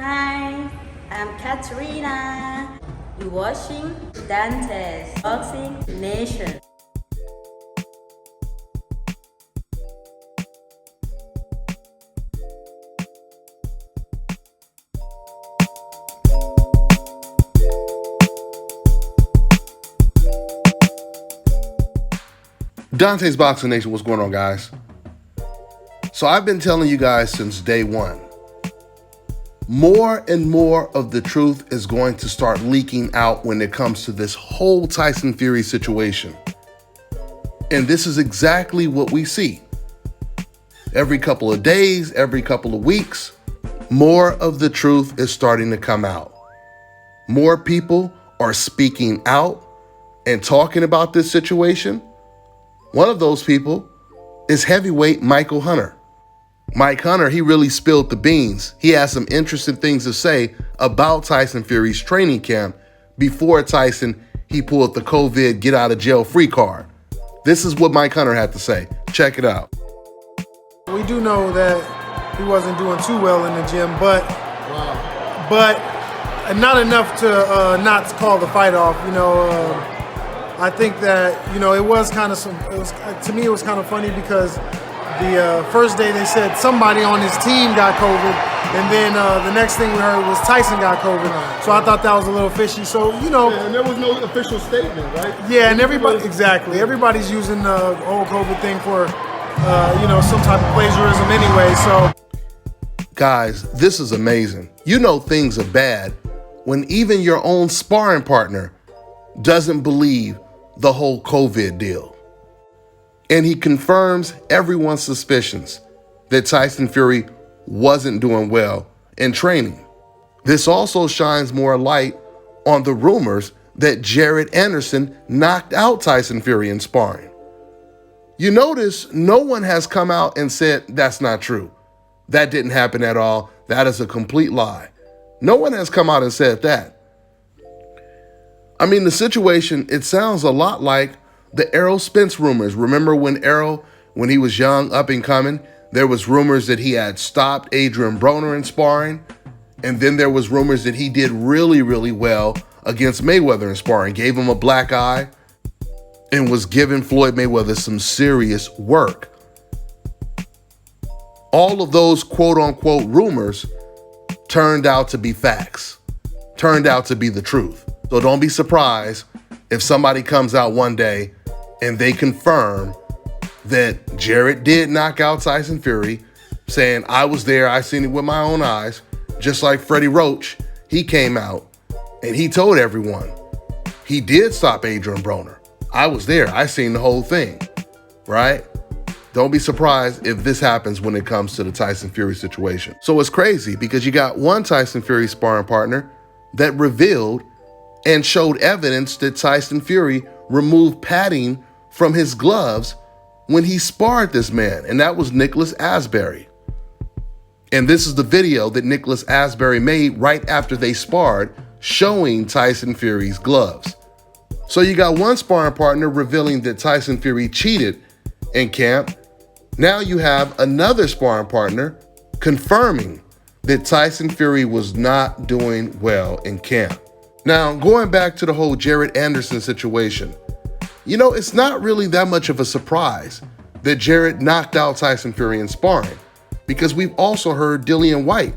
Hi, I'm Katerina. You're watching Dante's Boxing Nation. Dante's Boxing Nation, what's going on, guys? So I've been telling you guys since day one, more and more of the truth is going to start leaking out when it comes to this whole Tyson Fury situation. And this is exactly what we see. Every couple of days, every couple of weeks, more of the truth is starting to come out. More people are speaking out and talking about this situation. One of those people is heavyweight Michael Hunter. Mike Hunter, he really spilled the beans. He has some interesting things to say about Tyson Fury's training camp before Tyson, he pulled the COVID get out of jail free card. This is what Mike Hunter had to say. Check it out. We do know that he wasn't doing too well in the gym, but not enough to not call the fight off. I think that it was kind of to me it was kind of funny because the first day they said somebody on his team got COVID, and then the next thing we heard was Tyson got COVID. So I thought that was a little fishy. So and there was no official statement, right? Yeah, and everybody's using the whole COVID thing for some type of plagiarism anyway. So guys, this is amazing. Things are bad when even your own sparring partner doesn't believe the whole COVID deal. And he confirms everyone's suspicions that Tyson Fury wasn't doing well in training. This also shines more light on the rumors that Jared Anderson knocked out Tyson Fury in sparring. You notice no one has come out and said that's not true. That didn't happen at all. That is a complete lie. No one has come out and said that. I mean, the situation, it sounds a lot like the Errol Spence rumors. Remember when Errol, when he was young, up and coming, there was rumors that he had stopped Adrian Broner in sparring. And then there was rumors that he did really, really well against Mayweather in sparring, gave him a black eye, and was giving Floyd Mayweather some serious work. All of those quote unquote rumors turned out to be facts, turned out to be the truth. So don't be surprised if somebody comes out one day and they confirm that Jared did knock out Tyson Fury, saying, I was there, I seen it with my own eyes. Just like Freddie Roach, he came out and he told everyone he did stop Adrian Broner. I was there, I seen the whole thing, right? Don't be surprised if this happens when it comes to the Tyson Fury situation. So it's crazy because you got one Tyson Fury sparring partner that revealed and showed evidence that Tyson Fury removed padding from his gloves when he sparred this man, and that was Nicholas Asbury. And this is the video that Nicholas Asbury made right after they sparred, showing Tyson Fury's gloves. So you got one sparring partner revealing that Tyson Fury cheated in camp. Now you have another sparring partner confirming that Tyson Fury was not doing well in camp. Now, going back to the whole Jared Anderson situation, it's not really that much of a surprise that Jared knocked out Tyson Fury in sparring, because we've also heard Dillian Whyte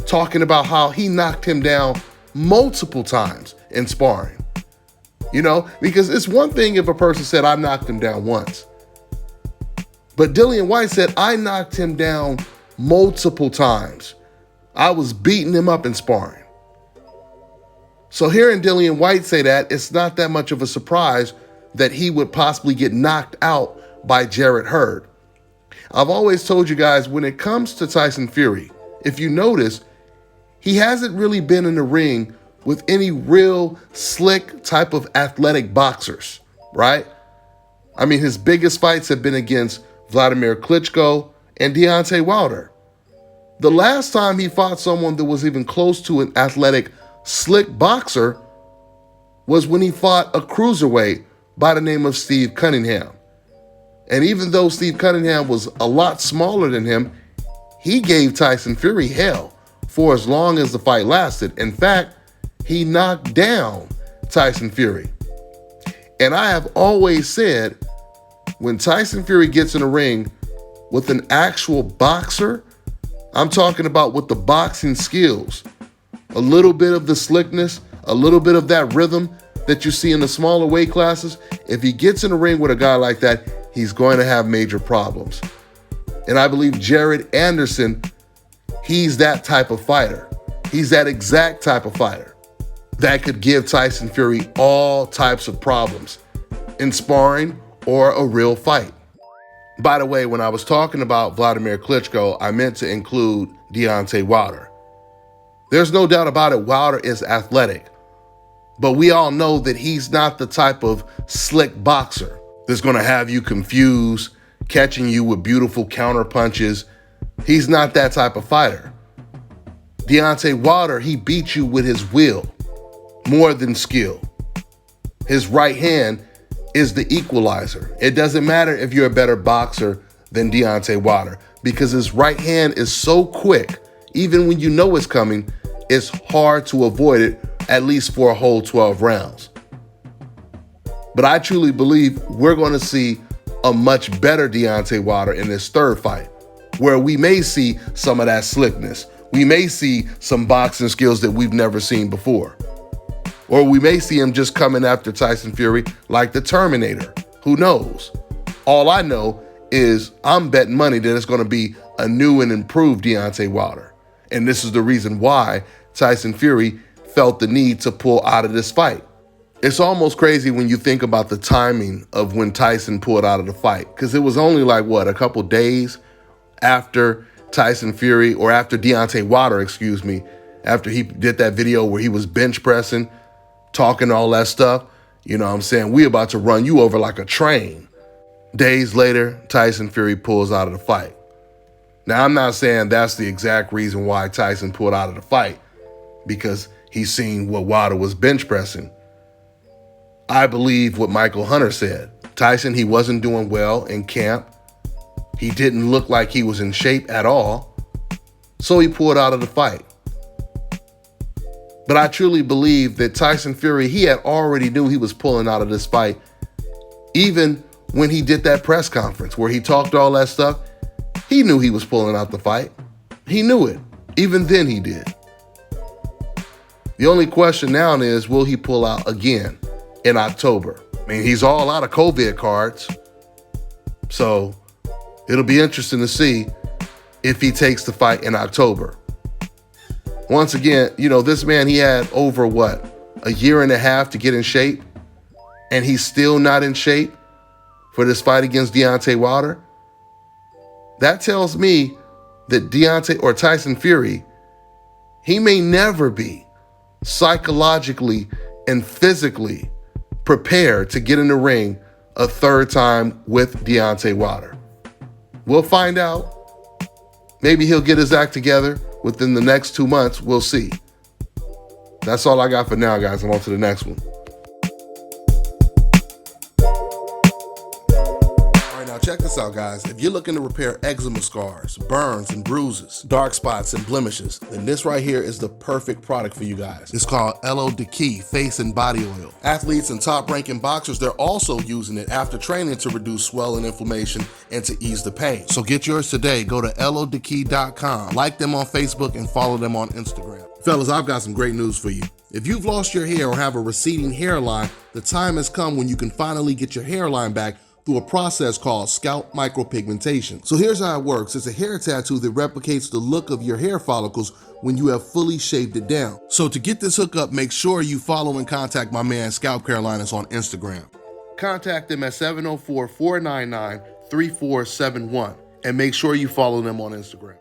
talking about how he knocked him down multiple times in sparring. Because it's one thing if a person said, I knocked him down once. But Dillian Whyte said, I knocked him down multiple times. I was beating him up in sparring. So hearing Dillian Whyte say that, it's not that much of a surprise that he would possibly get knocked out by Jarrett Hurd. I've always told you guys, when it comes to Tyson Fury, if you notice, he hasn't really been in the ring with any real slick type of athletic boxers, right? I mean, his biggest fights have been against Vladimir Klitschko and Deontay Wilder. The last time he fought someone that was even close to an athletic slick boxer was when he fought a cruiserweight by the name of Steve Cunningham. And even though Steve Cunningham was a lot smaller than him, he gave Tyson Fury hell for as long as the fight lasted. In fact, he knocked down Tyson Fury. And I have always said, when Tyson Fury gets in a ring with an actual boxer, I'm talking about with the boxing skills, a little bit of the slickness, a little bit of that rhythm that you see in the smaller weight classes, if he gets in a ring with a guy like that, he's going to have major problems. And I believe Jared Anderson, he's that type of fighter. He's that exact type of fighter that could give Tyson Fury all types of problems in sparring or a real fight. By the way, when I was talking about Vladimir Klitschko, I meant to include Deontay Wilder. There's no doubt about it, Wilder is athletic, but we all know that he's not the type of slick boxer that's gonna have you confused, catching you with beautiful counter punches. He's not that type of fighter. Deontay Wilder, he beats you with his will more than skill. His right hand is the equalizer. It doesn't matter if you're a better boxer than Deontay Wilder, because his right hand is so quick, even when you know it's coming, it's hard to avoid it, at least for a whole 12 rounds. But I truly believe we're going to see a much better Deontay Wilder in this third fight, where we may see some of that slickness. We may see some boxing skills that we've never seen before. Or we may see him just coming after Tyson Fury like the Terminator. Who knows? All I know is I'm betting money that it's going to be a new and improved Deontay Wilder. And this is the reason why Tyson Fury felt the need to pull out of this fight. It's almost crazy when you think about the timing of when Tyson pulled out of the fight, because it was only like, what, a couple days after Tyson Fury, or after Deontay Wilder, after he did that video where he was bench pressing, talking all that stuff. You know what I'm saying? We about to run you over like a train. Days later, Tyson Fury pulls out of the fight. Now, I'm not saying that's the exact reason why Tyson pulled out of the fight, because he's seen what Wilder was bench pressing. I believe what Michael Hunter said. Tyson, he wasn't doing well in camp. He didn't look like he was in shape at all. So he pulled out of the fight. But I truly believe that Tyson Fury, he had already knew he was pulling out of this fight. Even when he did that press conference where he talked all that stuff, he knew he was pulling out the fight. He knew it. Even then he did. The only question now is, will he pull out again in October? I mean, he's all out of COVID cards. So it'll be interesting to see if he takes the fight in October. Once again, you know, this man, he had over a year and a half to get in shape, and he's still not in shape for this fight against Deontay Wilder. That tells me that Deontay or Tyson Fury, he may never be psychologically and physically prepared to get in the ring a third time with Deontay Wilder. We'll find out. Maybe he'll get his act together within the next 2 months. We'll see. That's all I got for now, guys. I'm on to the next one. All right, now check this out, guys. If you're looking to repair eczema scars, burns and bruises, dark spots and blemishes, then this right here is the perfect product for you guys. It's called Elo Diki Face and Body Oil. Athletes and top-ranking boxers, they're also using it after training to reduce swelling, inflammation, and to ease the pain. So get yours today. Go to elodiki.com, like them on Facebook, and follow them on Instagram. Fellas, I've got some great news for you. If you've lost your hair or have a receding hairline, the time has come when you can finally get your hairline back through a process called scalp micropigmentation. So here's how it works. It's a hair tattoo that replicates the look of your hair follicles when you have fully shaved it down. So to get this hookup, make sure you follow and contact my man Scalp Carolinas on Instagram. Contact them at 704-499-3471 and make sure you follow them on Instagram.